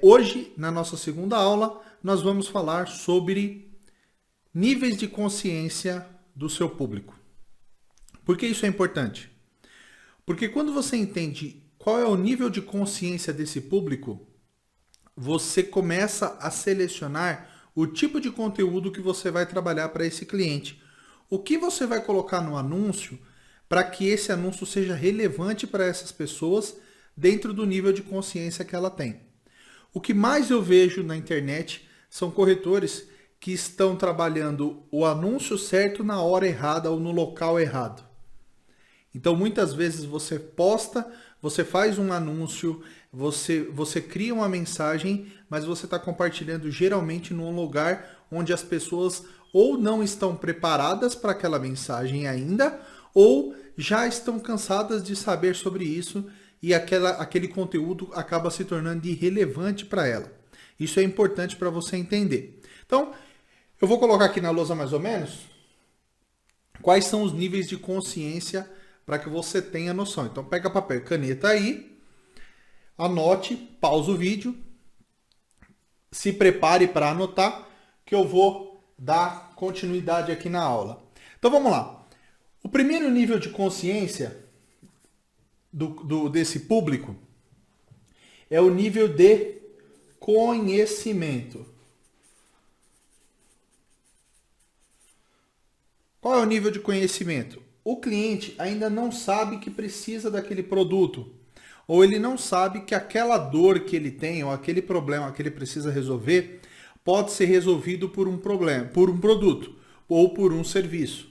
Hoje, na nossa segunda aula, nós vamos falar sobre níveis de consciência do seu público. Por que isso é importante? Porque quando você entende qual é o nível de consciência desse público, você começa a selecionar o tipo de conteúdo que você vai trabalhar para esse cliente. O que você vai colocar no anúncio para que esse anúncio seja relevante para essas pessoas dentro do nível de consciência que ela tem. O que mais eu vejo na internet são corretores que estão trabalhando o anúncio certo na hora errada ou no local errado. Então, muitas vezes você posta, você faz um anúncio, você cria uma mensagem, mas você está compartilhando geralmente num lugar onde as pessoas ou não estão preparadas para aquela mensagem ainda, ou já estão cansadas de saber sobre isso e aquele conteúdo acaba se tornando irrelevante para ela. Isso é importante para você entender. Então, eu vou colocar aqui na lousa mais ou menos quais são os níveis de consciência para que você tenha noção. Então, pega papel e caneta aí, anote, pausa o vídeo, se prepare para anotar, que eu vou dar continuidade aqui na aula. Então, vamos lá. O primeiro nível de consciência desse público é o nível de conhecimento. Qual é o nível de conhecimento? O cliente ainda não sabe que precisa daquele produto, ou ele não sabe que aquela dor que ele tem, ou aquele problema que ele precisa resolver, pode ser resolvido por um problema, por um produto, ou por um serviço.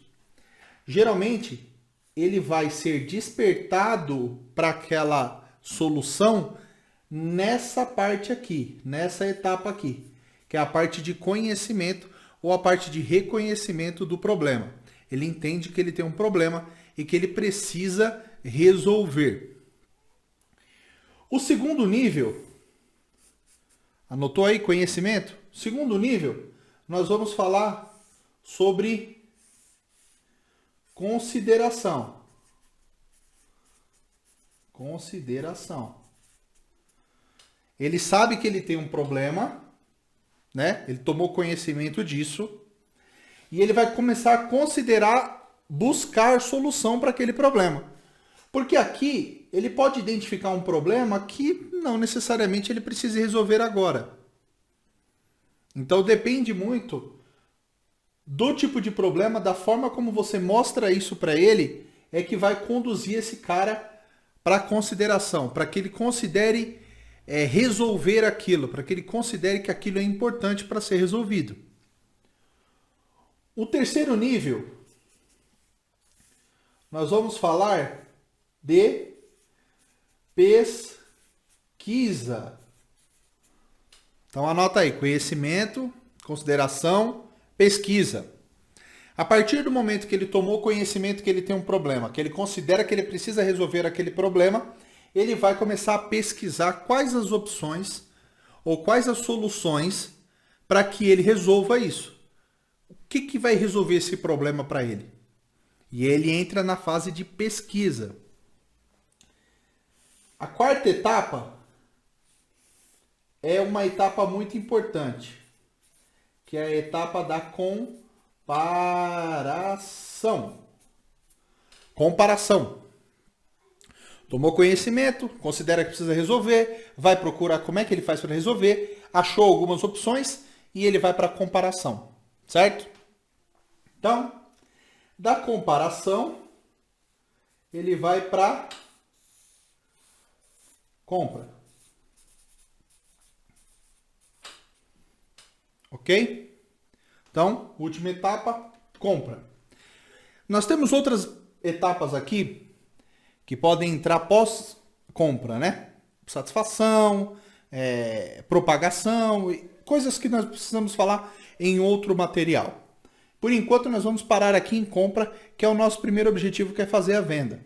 Geralmente, ele vai ser despertado para aquela solução nessa parte aqui, nessa etapa aqui, que é a parte de conhecimento ou a parte de reconhecimento do problema. Ele entende que ele tem um problema e que ele precisa resolver. O segundo nível, anotou aí conhecimento? Segundo nível, nós vamos falar sobre consideração. Consideração. Ele sabe que ele tem um problema, né? Ele tomou conhecimento disso. E ele vai começar a considerar, buscar solução para aquele problema. Porque aqui ele pode identificar um problema que não necessariamente ele precisa resolver agora. Então depende muito do tipo de problema, da forma como você mostra isso para ele, é que vai conduzir esse cara para consideração, para que ele considere resolver aquilo, para que ele considere que aquilo é importante para ser resolvido. O terceiro nível, nós vamos falar de pesquisa. Então anota aí, conhecimento, consideração, pesquisa. A partir do momento que ele tomou conhecimento que ele tem um problema, que ele considera que ele precisa resolver aquele problema, ele vai começar a pesquisar quais as opções ou quais as soluções para que ele resolva isso. O que vai resolver esse problema para ele? E ele entra na fase de pesquisa. A quarta etapa é uma etapa muito importante, que é a etapa da comparação. Comparação. Tomou conhecimento, considera que precisa resolver, vai procurar como é que ele faz para resolver, achou algumas opções e ele vai para a comparação, certo? Então, da comparação, ele vai para compra. Ok? Então, última etapa, compra. Nós temos outras etapas aqui que podem entrar pós-compra, né? Satisfação, propagação, coisas que nós precisamos falar em outro material. Por enquanto, nós vamos parar aqui em compra, que é o nosso primeiro objetivo, que é fazer a venda.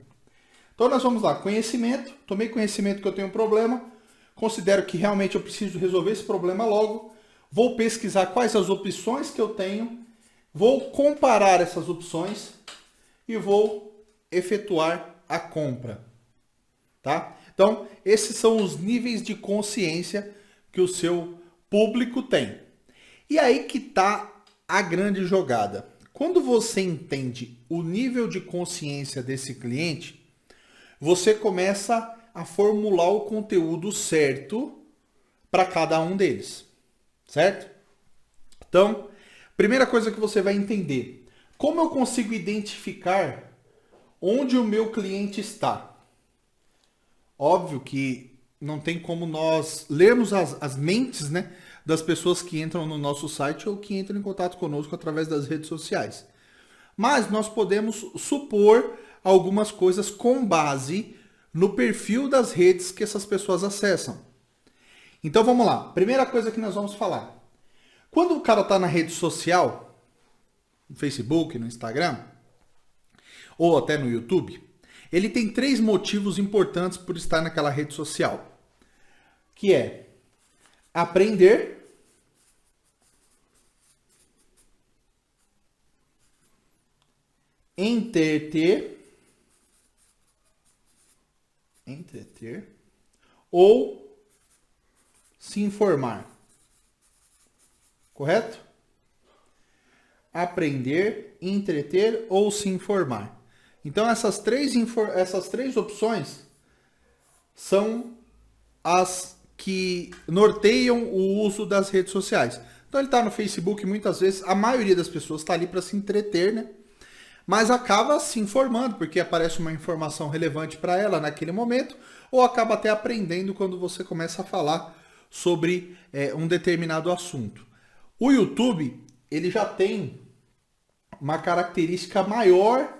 Então, nós vamos lá, conhecimento, tomei conhecimento que eu tenho um problema, considero que realmente eu preciso resolver esse problema logo, vou pesquisar quais as opções que eu tenho, vou comparar essas opções e vou efetuar a compra. Tá? Então, esses são os níveis de consciência que o seu público tem. E aí que está a grande jogada. Quando você entende o nível de consciência desse cliente, você começa a formular o conteúdo certo para cada um deles, certo? Então, primeira coisa que você vai entender, como eu consigo identificar onde o meu cliente está? Óbvio que não tem como nós lermos as mentes, né, das pessoas que entram no nosso site ou que entram em contato conosco através das redes sociais. Mas nós podemos supor algumas coisas com base no perfil das redes que essas pessoas acessam. Então vamos lá. Primeira coisa que nós vamos falar. Quando o cara está na rede social, no Facebook, no Instagram, ou até no YouTube, ele tem 3 motivos importantes por estar naquela rede social. Que é aprender, entreter ou se informar. Correto? Aprender, entreter ou se informar. Então essas três opções são as que norteiam o uso das redes sociais. Então ele está no Facebook, muitas vezes, a maioria das pessoas está ali para se entreter, né? Mas acaba se informando, porque aparece uma informação relevante para ela naquele momento, ou acaba até aprendendo quando você começa a falar sobre um determinado assunto. O YouTube, ele já tem uma característica maior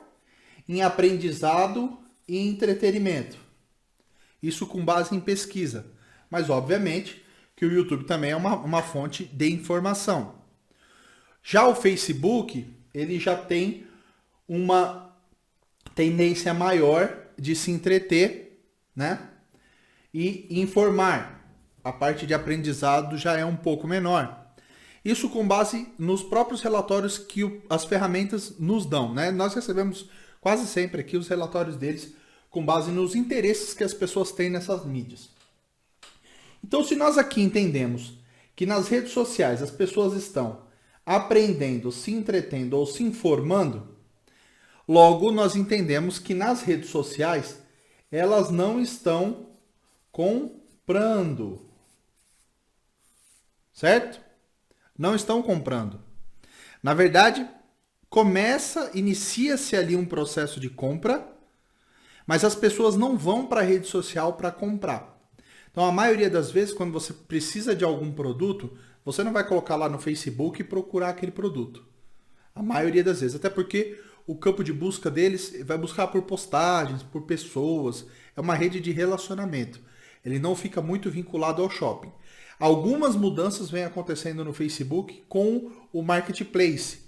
em aprendizado e entretenimento. Isso com base em pesquisa. Mas, obviamente, que o YouTube também é uma fonte de informação. Já o Facebook, ele já tem uma tendência maior de se entreter, né? E informar. A parte de aprendizado já é um pouco menor. Isso com base nos próprios relatórios que as ferramentas nos dão, né? Nós recebemos quase sempre aqui os relatórios deles com base nos interesses que as pessoas têm nessas mídias. Então, se nós aqui entendemos que nas redes sociais as pessoas estão aprendendo, se entretendo ou se informando, logo nós entendemos que nas redes sociais elas não estão comprando. Certo? Não estão comprando. Na verdade, inicia-se ali um processo de compra, mas as pessoas não vão para a rede social para comprar. Então, a maioria das vezes, quando você precisa de algum produto, você não vai colocar lá no Facebook e procurar aquele produto. A maioria das vezes. Até porque o campo de busca deles vai buscar por postagens, por pessoas. É uma rede de relacionamento. Ele não fica muito vinculado ao shopping. Algumas mudanças vêm acontecendo no Facebook com o Marketplace,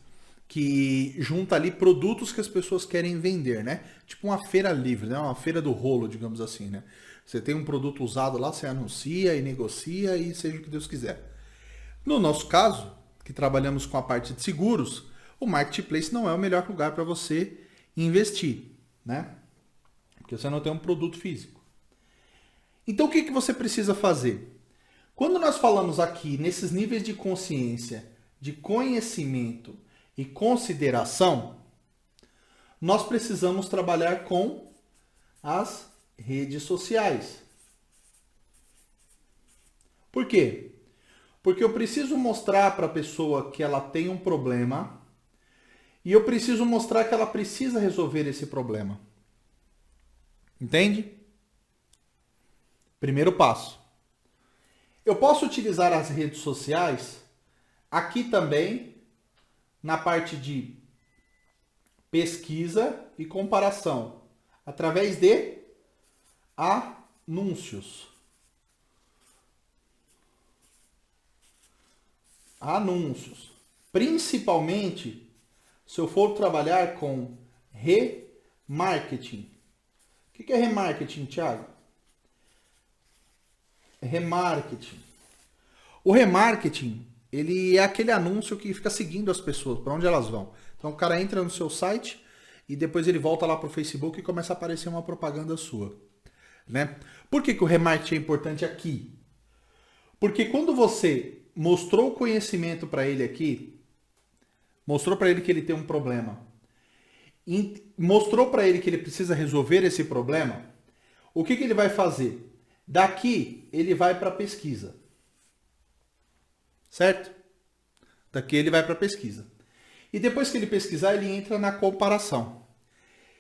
que junta ali produtos que as pessoas querem vender, né? Tipo uma feira livre, né? Uma feira do rolo, digamos assim, né? Você tem um produto usado lá, você anuncia e negocia e seja o que Deus quiser. No nosso caso, que trabalhamos com a parte de seguros, o Marketplace não é o melhor lugar para você investir, né? Porque você não tem um produto físico. Então o que você precisa fazer? Quando nós falamos aqui nesses níveis de consciência, de conhecimento e consideração, nós precisamos trabalhar com as redes sociais. Por quê? Porque eu preciso mostrar para a pessoa que ela tem um problema e eu preciso mostrar que ela precisa resolver esse problema. Entende? Primeiro passo. Eu posso utilizar as redes sociais aqui também na parte de pesquisa e comparação, através de anúncios. Anúncios. Principalmente se eu for trabalhar com remarketing. O que é remarketing, Thiago? Remarketing. O remarketing, ele é aquele anúncio que fica seguindo as pessoas, para onde elas vão. Então o cara entra no seu site e depois ele volta lá para o Facebook e começa a aparecer uma propaganda sua. Né? Por que o remarketing é importante aqui? Porque quando você mostrou o conhecimento para ele aqui, mostrou para ele que ele tem um problema, mostrou para ele que ele precisa resolver esse problema, o que ele vai fazer? Daqui ele vai para a pesquisa. Certo? Daqui ele vai para a pesquisa. E depois que ele pesquisar, ele entra na comparação.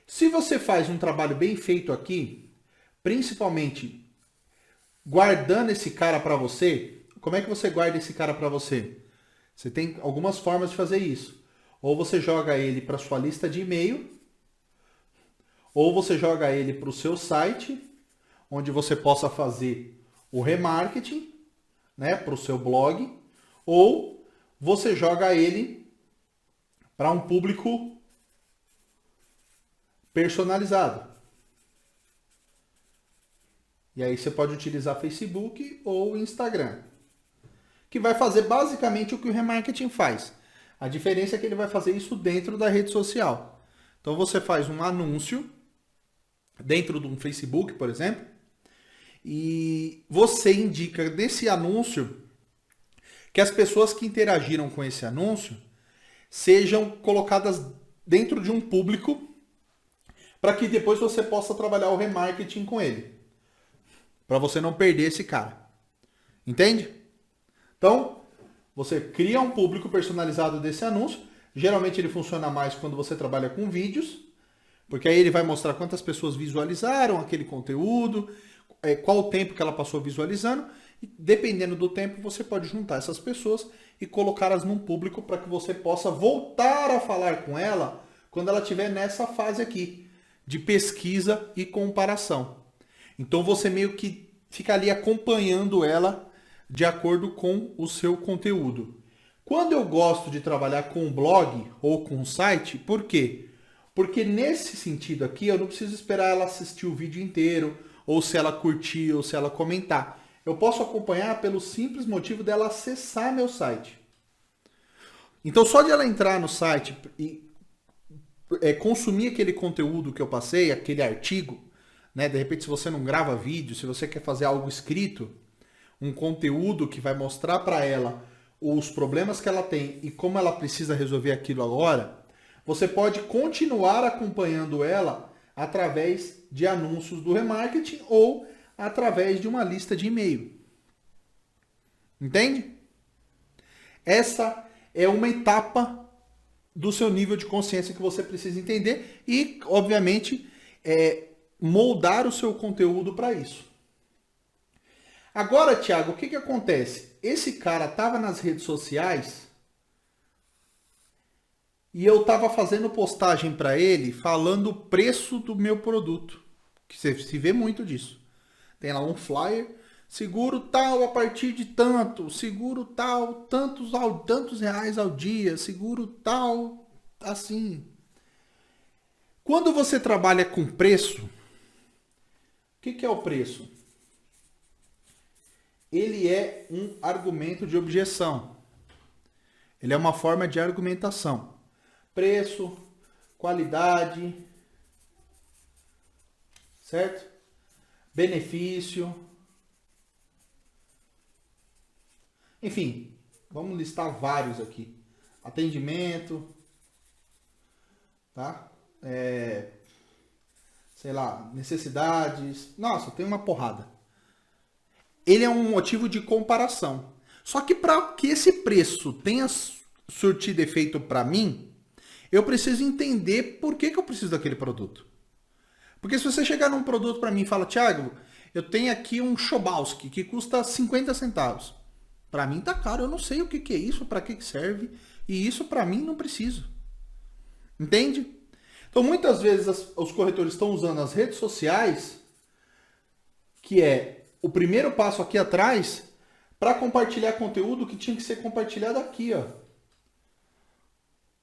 Se você faz um trabalho bem feito aqui, principalmente guardando esse cara para você, como é que você guarda esse cara para você? Você tem algumas formas de fazer isso. Ou você joga ele para sua lista de e-mail, ou você joga ele para o seu site, onde você possa fazer o remarketing, né, para o seu blog, ou você joga ele para um público personalizado. E aí você pode utilizar Facebook ou Instagram, que vai fazer basicamente o que o remarketing faz. A diferença é que ele vai fazer isso dentro da rede social. Então você faz um anúncio dentro de um Facebook, por exemplo, e você indica nesse anúncio que as pessoas que interagiram com esse anúncio sejam colocadas dentro de um público para que depois você possa trabalhar o remarketing com ele. Para você não perder esse cara. Entende? Então, você cria um público personalizado desse anúncio. Geralmente ele funciona mais quando você trabalha com vídeos, porque aí ele vai mostrar quantas pessoas visualizaram aquele conteúdo, qual o tempo que ela passou visualizando. E dependendo do tempo, você pode juntar essas pessoas e colocá-las num público para que você possa voltar a falar com ela quando ela estiver nessa fase aqui, de pesquisa e comparação. Então você meio que fica ali acompanhando ela de acordo com o seu conteúdo. Quando eu gosto de trabalhar com um blog ou com um site, por quê? Porque nesse sentido aqui eu não preciso esperar ela assistir o vídeo inteiro, ou se ela curtir, ou se ela comentar. Eu posso acompanhar pelo simples motivo dela acessar meu site. Então só de ela entrar no site e consumir aquele conteúdo que eu passei, aquele artigo, né? De repente, se você não grava vídeo, se você quer fazer algo escrito, um conteúdo que vai mostrar para ela os problemas que ela tem e como ela precisa resolver aquilo agora, você pode continuar acompanhando ela através de anúncios do remarketing ou através de uma lista de e-mail. Entende? Essa é uma etapa do seu nível de consciência que você precisa entender e, obviamente, moldar o seu conteúdo para isso. Agora, Thiago, o que acontece? Esse cara estava nas redes sociais e eu estava fazendo postagem para ele falando o preço do meu produto. Que você se vê muito disso. Tem lá um flyer, seguro tal a partir de tanto, seguro tal, tantos reais ao dia, seguro tal, assim. Quando você trabalha com preço, o que é o preço? Ele é um argumento de objeção. Ele é uma forma de argumentação. Preço, qualidade, certo? Benefício. Enfim, vamos listar vários aqui. Atendimento, tá? Sei lá, necessidades. Nossa, tem uma porrada. Ele é um motivo de comparação. Só que para que esse preço tenha surtido efeito para mim, eu preciso entender por que eu preciso daquele produto. Porque se você chegar num produto para mim e fala, Thiago, eu tenho aqui um Chobosky que custa 50 centavos. Para mim tá caro, eu não sei o que é isso, para que serve, e isso para mim não preciso. Entende? Então muitas vezes os corretores estão usando as redes sociais, que é o primeiro passo aqui atrás, para compartilhar conteúdo que tinha que ser compartilhado aqui, ó.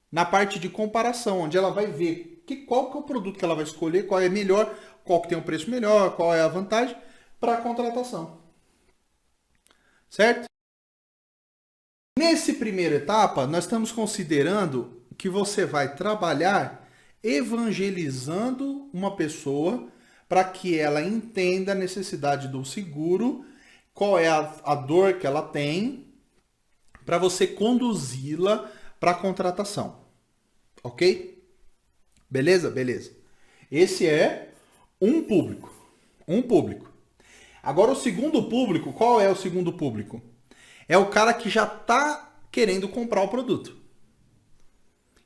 Na parte de comparação, onde ela vai ver qual que é o produto que ela vai escolher, qual é melhor, qual que tem um preço melhor, qual é a vantagem para a contratação. Certo? Nesse primeira etapa, nós estamos considerando que você vai trabalhar evangelizando uma pessoa para que ela entenda a necessidade do seguro qual é a dor que ela tem, para você conduzi-la para a contratação. Ok? Beleza? Beleza. Esse é um público. Um público. Agora o segundo público, qual é o segundo público? É o cara que já está querendo comprar o produto.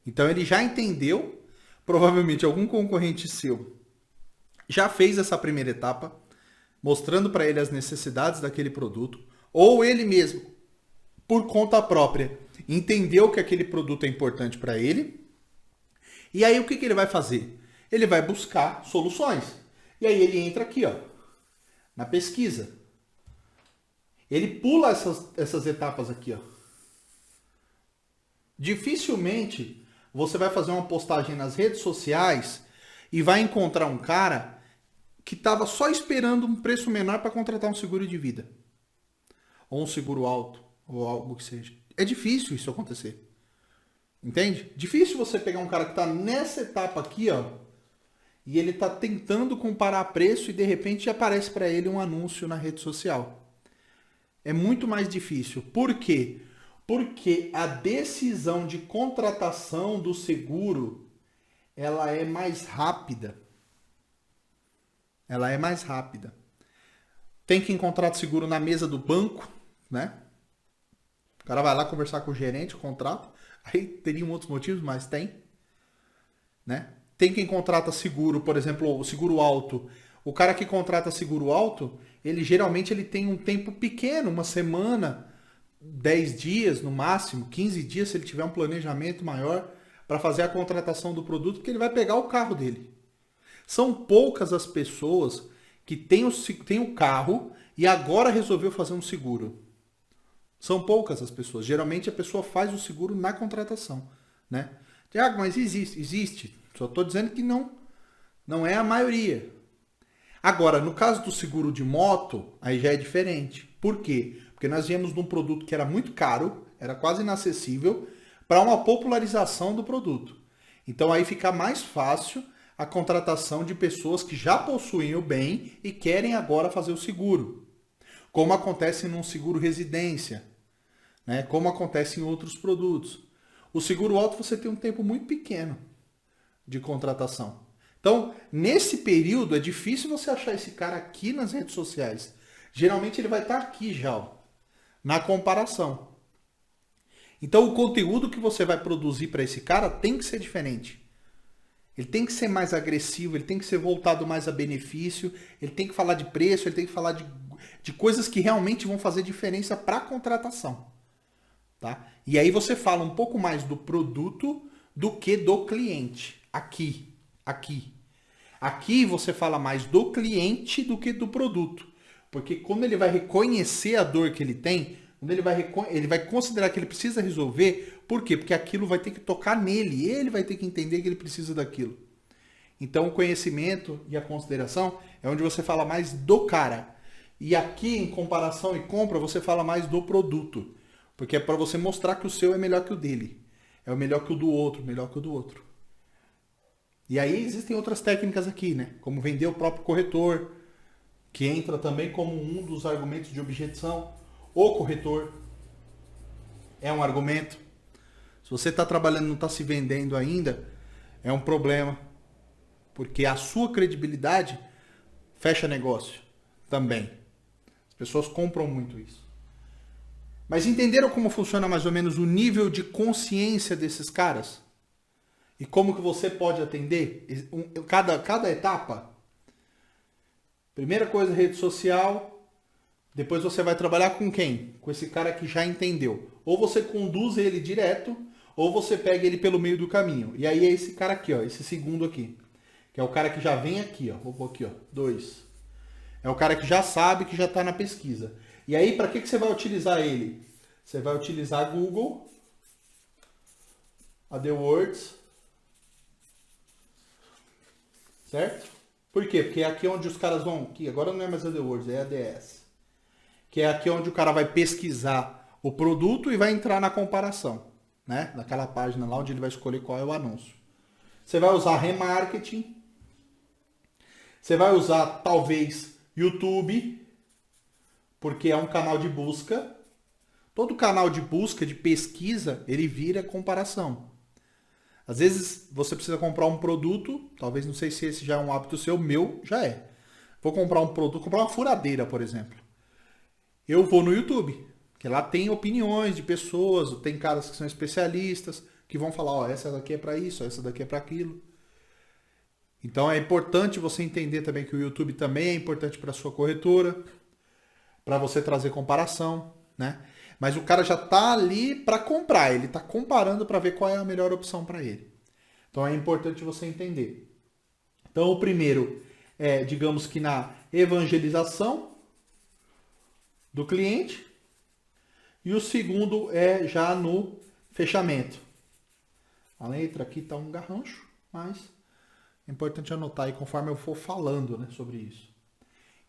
Então ele já entendeu, provavelmente algum concorrente seu já fez essa primeira etapa, mostrando para ele as necessidades daquele produto, ou ele mesmo, por conta própria, entendeu que aquele produto é importante para ele. E aí o que ele vai fazer? Ele vai buscar soluções. E aí ele entra aqui, ó, na pesquisa. Ele pula essas etapas aqui, ó. Dificilmente você vai fazer uma postagem nas redes sociais e vai encontrar um cara que estava só esperando um preço menor para contratar um seguro de vida. Ou um seguro alto, ou algo que seja. É difícil isso acontecer. Entende? Difícil você pegar um cara que está nessa etapa aqui, ó, e ele está tentando comparar preço e de repente aparece para ele um anúncio na rede social. É muito mais difícil. Por quê? Porque a decisão de contratação do seguro, ela é mais rápida. Ela é mais rápida. Tem quem contrata seguro na mesa do banco, né? O cara vai lá conversar com o gerente, contrata. Aí teriam outros motivos, mas tem. Né? Tem quem contrata seguro, por exemplo, o seguro alto. O cara que contrata seguro alto, ele geralmente tem um tempo pequeno, uma semana, 10 dias no máximo, 15 dias, se ele tiver um planejamento maior para fazer a contratação do produto, porque ele vai pegar o carro dele. São poucas as pessoas que têm o carro e agora resolveu fazer um seguro. São poucas as pessoas. Geralmente a pessoa faz o seguro na contratação. Né? Tiago, mas existe. Só estou dizendo que não é a maioria. Agora, no caso do seguro de moto, aí já é diferente. Por quê? Porque nós viemos de um produto que era muito caro, era quase inacessível, para uma popularização do produto. Então aí fica mais fácil a contratação de pessoas que já possuem o bem e querem agora fazer o seguro. Como acontece num seguro residência, né? Como acontece em outros produtos. O seguro alto você tem um tempo muito pequeno de contratação. Então, nesse período é difícil você achar esse cara aqui nas redes sociais. Geralmente ele vai estar aqui já, ó, na comparação. Então o conteúdo que você vai produzir para esse cara tem que ser diferente. Ele tem que ser mais agressivo, ele tem que ser voltado mais a benefício, ele tem que falar de preço, ele tem que falar de coisas que realmente vão fazer diferença para a contratação. Tá? E aí você fala um pouco mais do produto do que do cliente. Aqui. Aqui você fala mais do cliente do que do produto. Porque quando ele vai reconhecer a dor que ele tem, quando ele vai considerar que ele precisa resolver. Por quê? Porque aquilo vai ter que tocar nele. Ele vai ter que entender que ele precisa daquilo. Então o conhecimento e a consideração é onde você fala mais do cara. E aqui, em comparação e compra, você fala mais do produto. Porque é para você mostrar que o seu é melhor que o dele. É o melhor que o do outro, melhor que o do outro. E aí existem outras técnicas aqui, né? Como vender o próprio corretor, que entra também como um dos argumentos de objeção. O corretor é um argumento. Se você está trabalhando e não está se vendendo ainda, é um problema. Porque a sua credibilidade fecha negócio também. As pessoas compram muito isso. Mas entenderam como funciona mais ou menos o nível de consciência desses caras? E como que você pode atender cada etapa? Primeira coisa, rede social. Depois você vai trabalhar com quem? Com esse cara que já entendeu. Ou você conduz ele direto, ou você pega ele pelo meio do caminho. E aí é esse cara aqui, ó, esse segundo aqui. Que é o cara que já vem aqui, ó. Vou pôr aqui, ó. 2. É o cara que já sabe, que já está na pesquisa. E aí, para que você vai utilizar ele? Você vai utilizar a Google, a AdWords, certo? Por quê? Porque é aqui onde os caras vão... Aqui, agora não é mais a AdWords, é a ADS. Que é aqui onde o cara vai pesquisar o produto e vai entrar na comparação, né? Naquela página lá onde ele vai escolher qual é o anúncio. Você vai usar remarketing. Você vai usar, talvez, YouTube porque é um canal de busca. Todo canal de busca, de pesquisa, ele vira comparação. Às vezes você precisa comprar um produto, talvez não sei se esse já é um hábito seu, meu já é. Vou comprar um produto, comprar uma furadeira, por exemplo. Eu vou no YouTube, que lá tem opiniões de pessoas, tem caras que são especialistas, que vão falar, ó, essa daqui é para isso, essa daqui é para aquilo. Então é importante você entender também que o YouTube também é importante para a sua corretora, para você trazer comparação, né? Mas o cara já está ali para comprar, ele está comparando para ver qual é a melhor opção para ele. Então é importante você entender. Então o primeiro é, digamos que na evangelização do cliente, e o segundo é já no fechamento. A letra aqui está um garrancho, mas é importante anotar aí conforme eu for falando, né, sobre isso.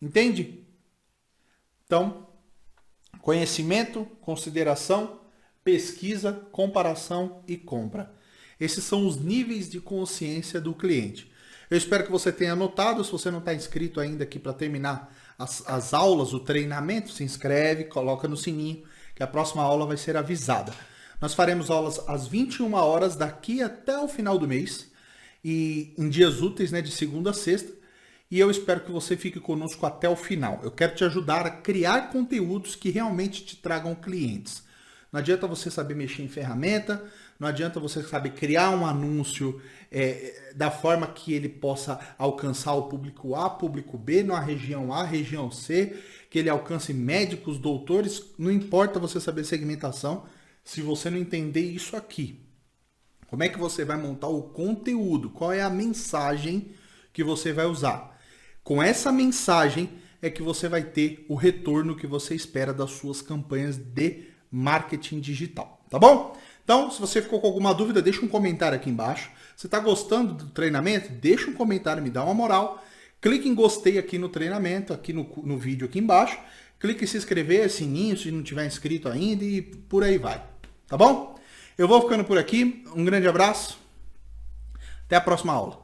Entende? Então, conhecimento, consideração, pesquisa, comparação e compra. Esses são os níveis de consciência do cliente. Eu espero que você tenha anotado. Se você não está inscrito ainda aqui para terminar as aulas, o treinamento, se inscreve, coloca no sininho, que a próxima aula vai ser avisada. Nós faremos aulas às 21 horas daqui até o final do mês, e em dias úteis, né, de segunda a sexta. E eu espero que você fique conosco até o final. Eu quero te ajudar a criar conteúdos que realmente te tragam clientes. Não adianta você saber mexer em ferramenta, não adianta você saber criar um anúncio da forma que ele possa alcançar o público A, público B, na região A, região C, que ele alcance médicos, doutores. Não importa você saber segmentação, se você não entender isso aqui. Como é que você vai montar o conteúdo? Qual é a mensagem que você vai usar? Com essa mensagem é que você vai ter o retorno que você espera das suas campanhas de marketing digital, tá bom? Então, se você ficou com alguma dúvida, deixa um comentário aqui embaixo. Se está gostando do treinamento, deixa um comentário, me dá uma moral. Clique em gostei aqui no treinamento, aqui no vídeo aqui embaixo. Clique em se inscrever, sininho, se não tiver inscrito ainda, e por aí vai, tá bom? Eu vou ficando por aqui, um grande abraço, até a próxima aula.